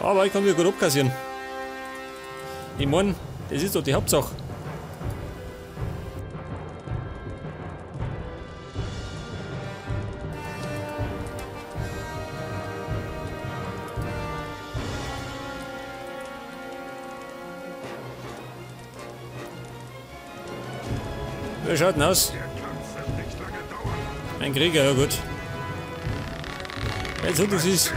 Aber ich kann wieder gut abkassieren. Ich meine, das ist doch die Hauptsache. Wer schaut denn aus? Ein Krieger, ja gut. Jetzt hat es ist.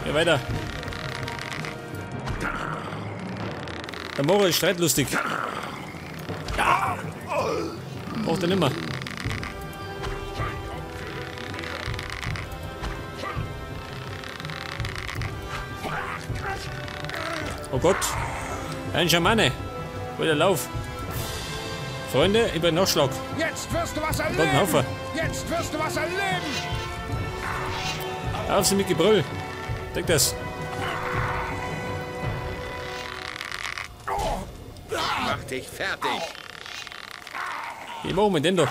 Geh weiter. Der Moro ist streitlustig. Braucht er nimmer. Oh Gott. Ein Schamane. Wieder Lauf. Freunde, ich bin Nachschlag. Jetzt wirst du was erleben! Haufen. Jetzt wirst du was erleben! Auf sie mit Gebrüll. Denk das. Mach dich fertig. Wie machen wir denn doch?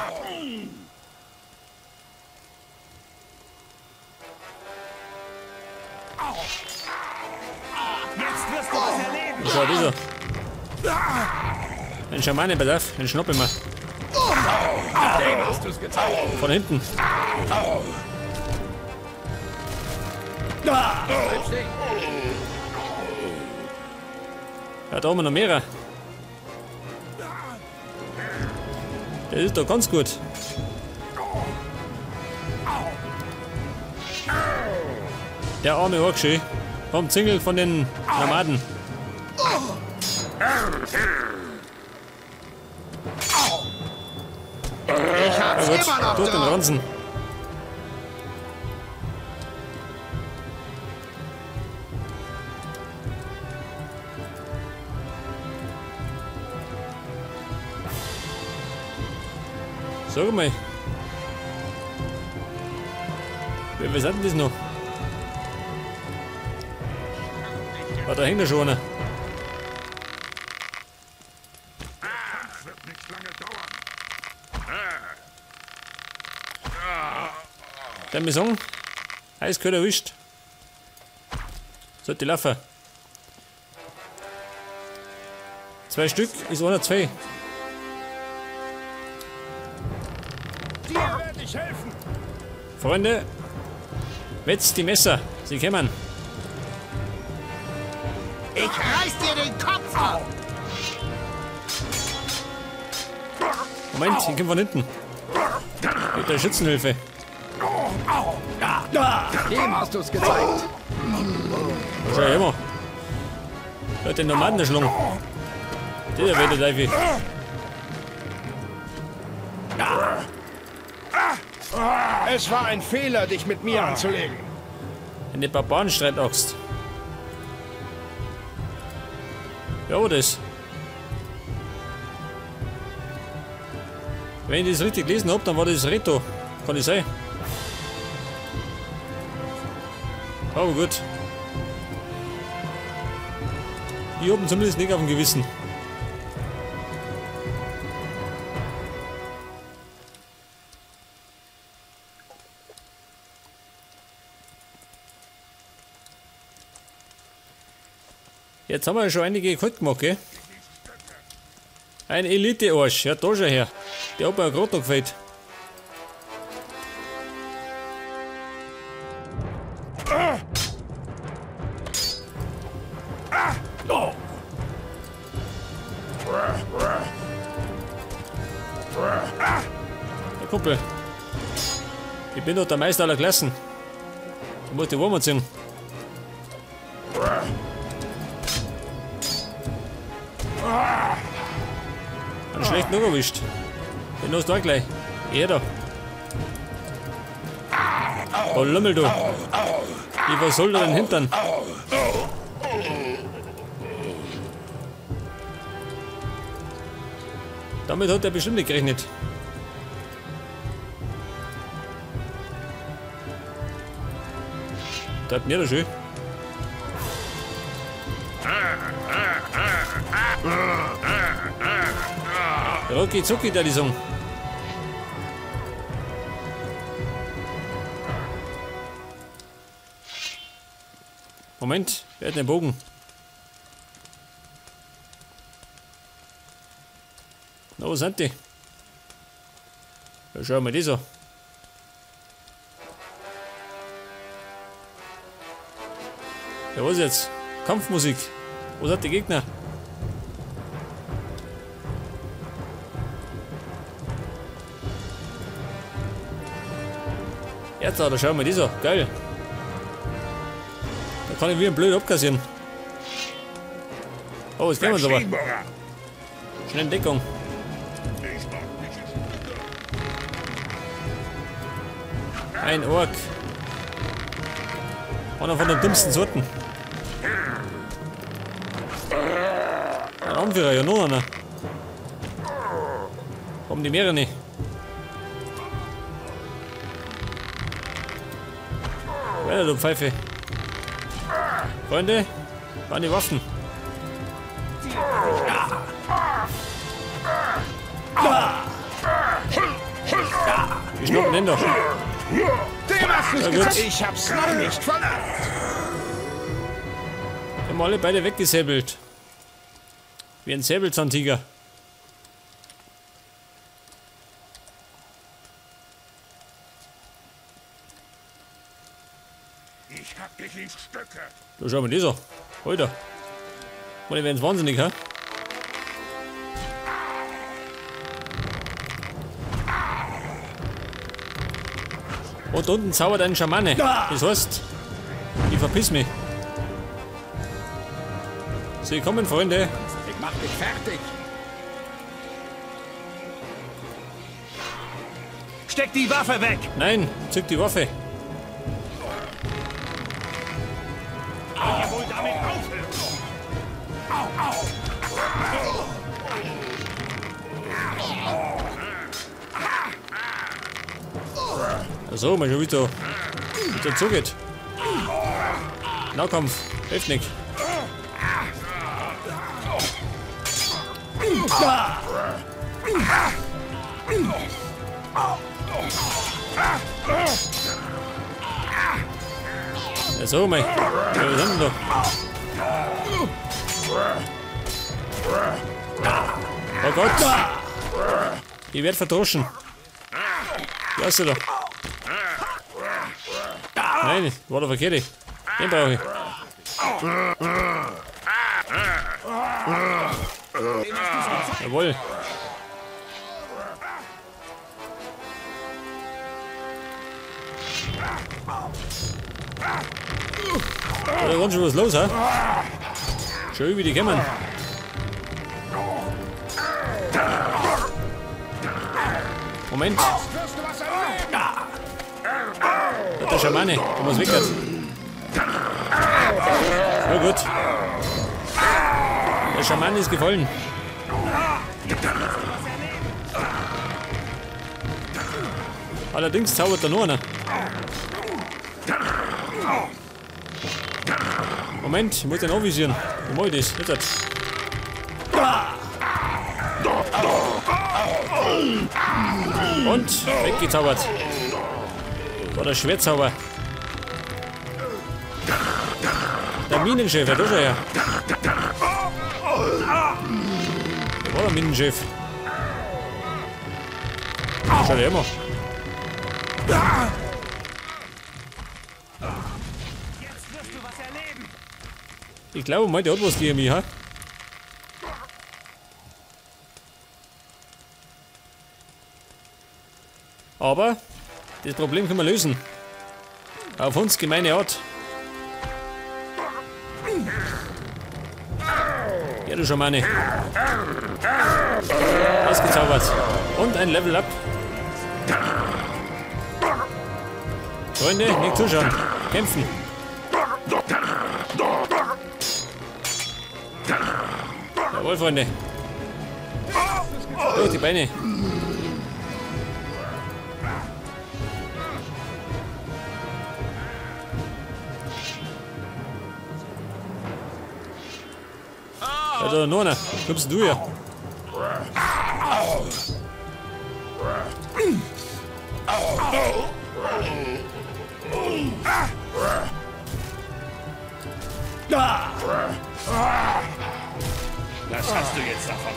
Jetzt wirst du was erleben! Schau, dieser. Ein Schamane, pass auf, einen Schnapp immer. Dem hast du's gezeigt. Von hinten. Bleib stehen. Ja, da haben wir noch mehrere. Das ist doch ganz gut. Der arme Orkschi. Vom Zingel von den Nomaden. Ich hab's Ja, gut, immer noch durch den da. Ransen. Sag mal. Wer ist denn das noch? Ah, da hängt er schon einer. Das wird nicht lange dauern. Der mir sagen, eiskalt erwischt. Sollte laufen. 2 Stück ist einer 2. Dir werde ich helfen! Freunde, wetzt die Messer. Sie kommen. Ich reiß dir den Kopf ab. Moment, ich komme von hinten. Mit der Schützenhilfe. Dem hast du's gezeigt. Schau her mal. Der hat den Nomaden erschlungen. Der wird der Teufel. Es war ein Fehler, dich mit mir anzulegen. Eine Barbarenstreitaxt. Ja, wo das? Wenn ich das richtig gelesen habe, dann war das Reto. Kann ich sein. Aber gut. Ich hab ihn zumindest nicht auf dem Gewissen. Jetzt haben wir schon einige kalt gemacht, gell? Ein Elite-Arsch, ja, da schon her. Der hat mir gerade noch gefällt. Ja, Kumpel. Ich bin doch der Meister aller Klassen. Ich muss die Wurm ziehen. Einen schlechten Hunger erwischt. Den hast du auch gleich. Er da. Oh Lümmel, du. Ich versoll dir den Hintern. Damit hat er bestimmt nicht gerechnet. Da hat mir das schön. Rucki zucki, da die Song. Moment, wer hat den Bogen? Na, wo sind die? Ja, schau mal die so. Ja, was jetzt? Kampfmusik. Wo sind die Gegner? Jetzt da schauen wir die so. Geil. Da kann ich wie ein Blöd abkassieren. Oh, jetzt gehen wir uns aber. Schnell in Deckung. Ein Ork. Einer von den dümmsten Sorten. Ein Anführer, ja nur einer. Kommen die mehrere nicht. Weiter, du Pfeife. Freunde, waren die Waffen. Wie schnuppen denn doch? Dem hast du's gesagt. Ich hab's noch nicht verlangt. Wir haben alle beide weggesäbelt. Wie ein Säbelzahntiger. Ich hab dich in Stücke. Da schau mal dieser. Heute. Und die werden's wahnsinnig, ha? Und unten zaubert ein Schamane. Das heißt, ich verpiss mich. Sie kommen, Freunde. Ich mach dich fertig. Steck die Waffe weg. Nein, zück die Waffe. Ja wohl damit aufhören. So, mal schon wieder zugeht. Nahkampf, hilft nicht. Ja, so, mal. Ja, wir sind da. Oh Gott. Ich werd verdroschen. Lass sie doch. Nein, war doch verkehrt. Den brauche ich. Jawohl. Da kommt schon was los, ha? Schön wie die kommen. Moment. Der Schamane, du musst weg jetzt. Ja gut. Der Schamane ist gefallen. Allerdings zaubert da nur einer. Moment, ich muss den anvisieren. Wie mache ich das? Jetzt. Und weggezaubert. War der Schwertzauber. Der Minenchef, ja, da schau her. Da war der Minenchef. Schau dir immer. Ich glaube mal, der hat was gegen mich, ha? Aber das Problem können wir lösen. Auf uns gemeine Art. Ja, du Schamane. Ausgezaubert. Und ein Level Up. Freunde, nicht zuschauen. Kämpfen. Jawohl, Freunde. Durch die Beine. Also nur einer. Kommst du hier? hast du jetzt davon?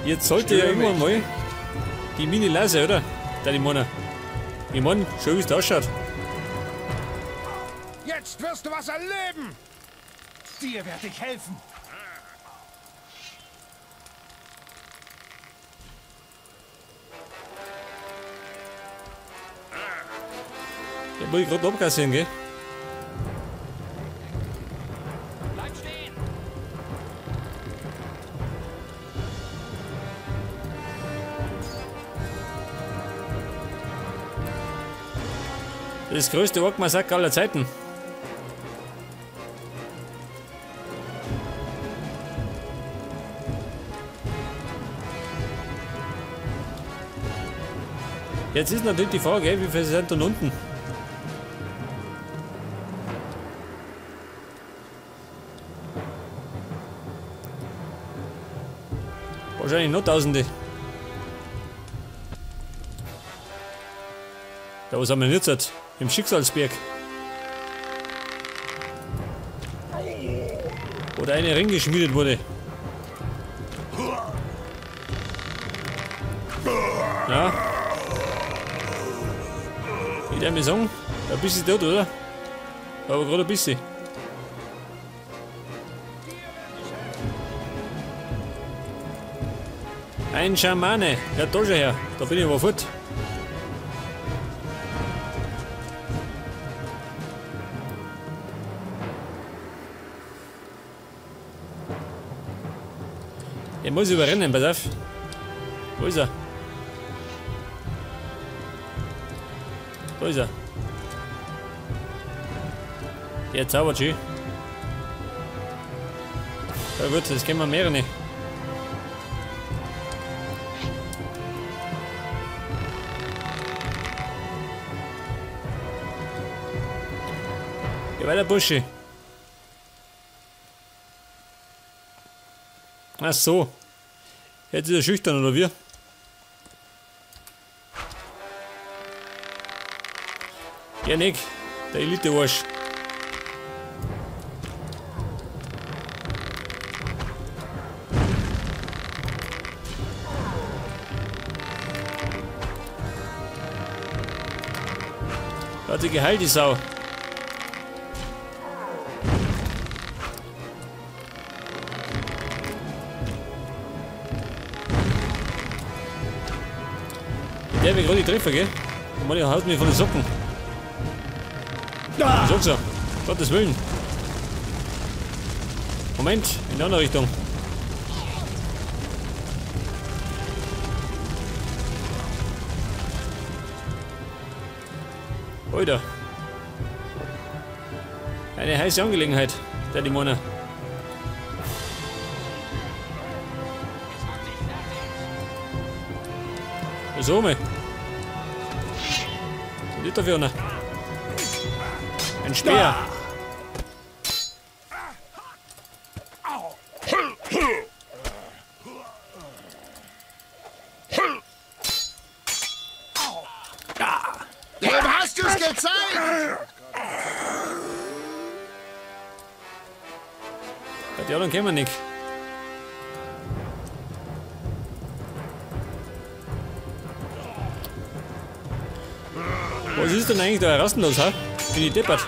Jetzt sollte ja irgendwann mal die Mini leise, oder? Da die Mona. Ich mein, schau wie es da ausschaut. Jetzt wirst du was erleben! Dir werde ich helfen. Ja, muss ich gerade abkassieren, gell? Bleib stehen! Das größte Ork-Massaker aller Zeiten. Jetzt ist natürlich die Frage, wie viele sind da unten? Wahrscheinlich noch Tausende. Da was haben wir jetzt? Im Schicksalsberg. Oder eine Ring geschmiedet wurde. Ja. Ich darf mir sagen, ein bisschen tot, oder? Aber gerade ein bisschen. Ein Schamane. Ja, da schon her. Da bin ich aber fort. Ich muss überrennen, pass auf. Wo ist er? Da ist er. Der zaubert schön. Ja gut, das kennen wir mehrere. Geh weiter, Buschi. Ach so. Jetzt ist er schüchtern, oder wie? Ja, Nick, der Elite-Arsch. Hat sie geheilt, die Sau. Der will gerade die Treffer, gell? Und man haut mich von den Socken. Ich sag's ja. Gottes Willen. Moment, in die andere Richtung. Alter. Eine heiße Angelegenheit, der Dämoner. So, mal. Was ist da für einer? Ein Speer. Dem hast du's gezeigt! Ja, dann können wir nicht. Was ist denn eigentlich da rastenlos, ha? Bin ich deppert?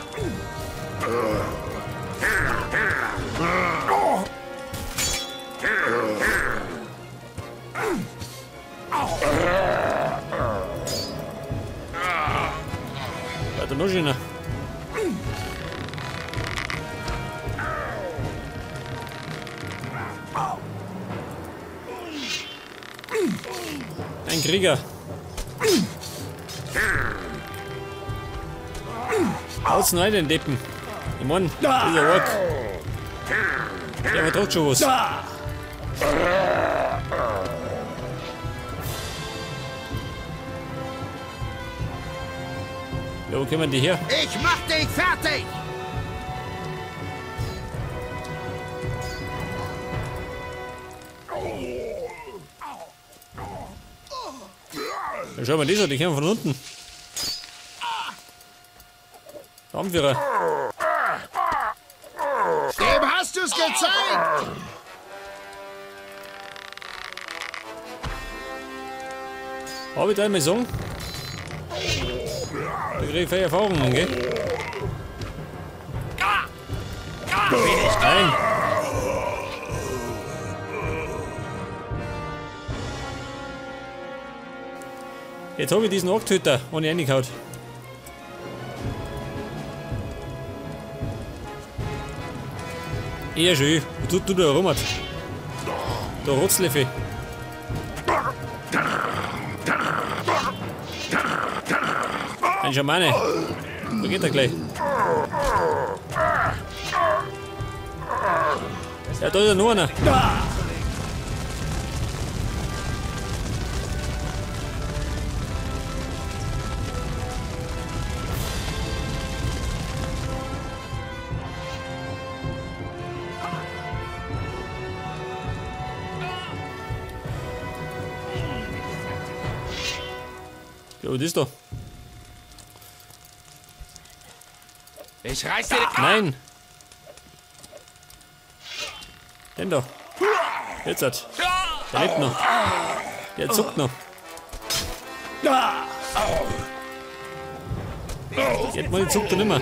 Weiter noch schöner. Ein Krieger. Haut's rein, den Deppen. Ich mein, dieser Ork. Der vertraut schon was. Ja, wo kommen die her? Ich mach dich fertig! Ja, schau mal, die kommen von unten. Anführer. Dem hast du's gezeigt? Hab ich da einmal sagen? Da krieg ich viel Erfahrungen, gell? Nein! Jetzt habe ich diesen Ochthüter ohne reingehauen. Eher schön. Wo tut du da rum? Da Rotzleffe. Ein Schamane. Wo geht er gleich? Ja, da ist ja nur einer. Ja, was ist da? Ich reiß dir den... Nein! Den da. Jetzt hat. Der lebt noch. Der zuckt noch. Jetzt mal zuckt er nimmer.